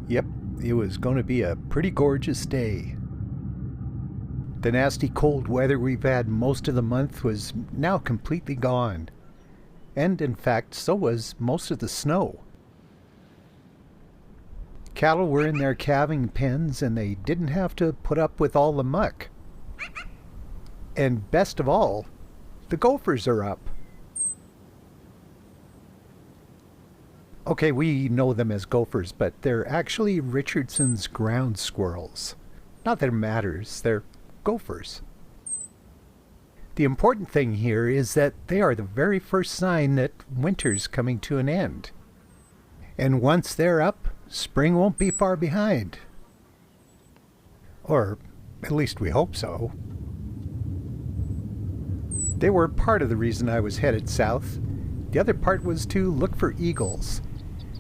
Yep, it was going to be a pretty gorgeous day. The nasty cold weather we've had most of the month was now completely gone. And in fact, so was most of the snow. Cattle were in their calving pens and they didn't have to put up with all the muck. And best of all, the gophers are up. Okay, we know them as gophers, but they're actually Richardson's ground squirrels. Not that it matters, they're gophers. The important thing here is that they are the very first sign that winter's coming to an end. And once they're up, spring won't be far behind. Or at least we hope so. They were part of the reason I was headed south. The other part was to look for eagles.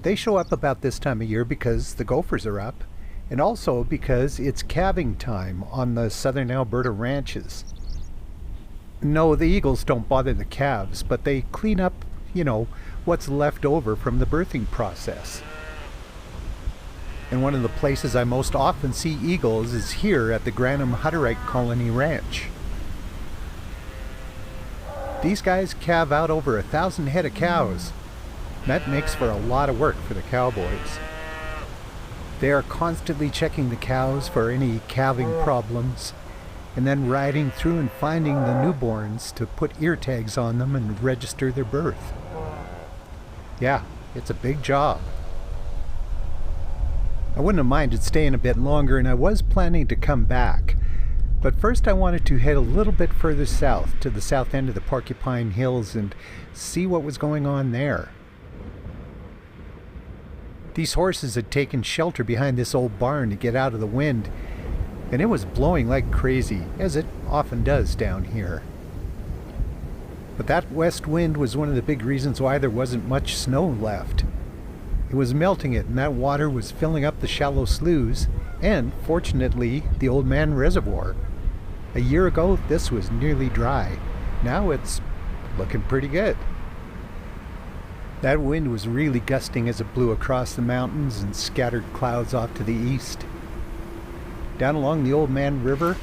They show up about this time of year because the gophers are up, and also because it's calving time on the southern Alberta ranches. No, the eagles don't bother the calves, but they clean up, what's left over from the birthing process. And one of the places I most often see eagles is here at the Granham Hutterite Colony Ranch. These guys calve out over 1,000 head of cows. That makes for a lot of work for the cowboys. They are constantly checking the cows for any calving problems, and then riding through and finding the newborns to put ear tags on them and register their birth. Yeah, it's a big job. I wouldn't have minded staying a bit longer, and I was planning to come back. But first I wanted to head a little bit further south, to the south end of the Porcupine Hills, and see what was going on there. These horses had taken shelter behind this old barn to get out of the wind, and it was blowing like crazy, as it often does down here. But that west wind was one of the big reasons why there wasn't much snow left. It was melting it, and that water was filling up the shallow sloughs, and, fortunately, the Old Man Reservoir. A year ago, this was nearly dry. Now it's looking pretty good. That wind was really gusting as it blew across the mountains and scattered clouds off to the east. Down along the Old Man River,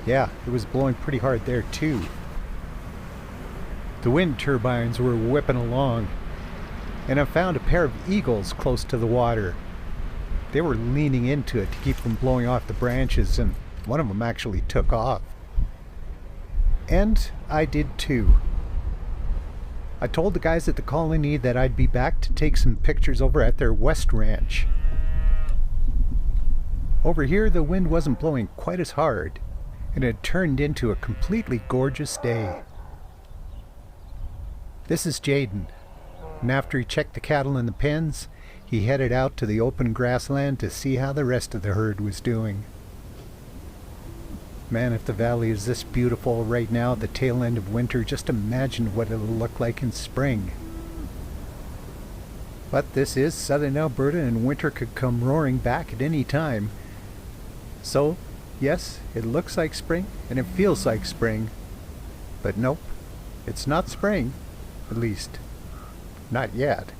yeah, it was blowing pretty hard there too. The wind turbines were whipping along, and I found a pair of eagles close to the water. They were leaning into it to keep from blowing off the branches, and one of them actually took off. And I did too. I told the guys at the colony that I'd be back to take some pictures over at their west ranch. Over here the wind wasn't blowing quite as hard, and it turned into a completely gorgeous day. This is Jaden, and after he checked the cattle in the pens, he headed out to the open grassland to see how the rest of the herd was doing. Man, if the valley is this beautiful right now at the tail end of winter, just imagine what it'll look like in spring. But this is southern Alberta, and winter could come roaring back at any time. So, yes, it looks like spring, and it feels like spring. But nope, it's not spring. At least, not yet.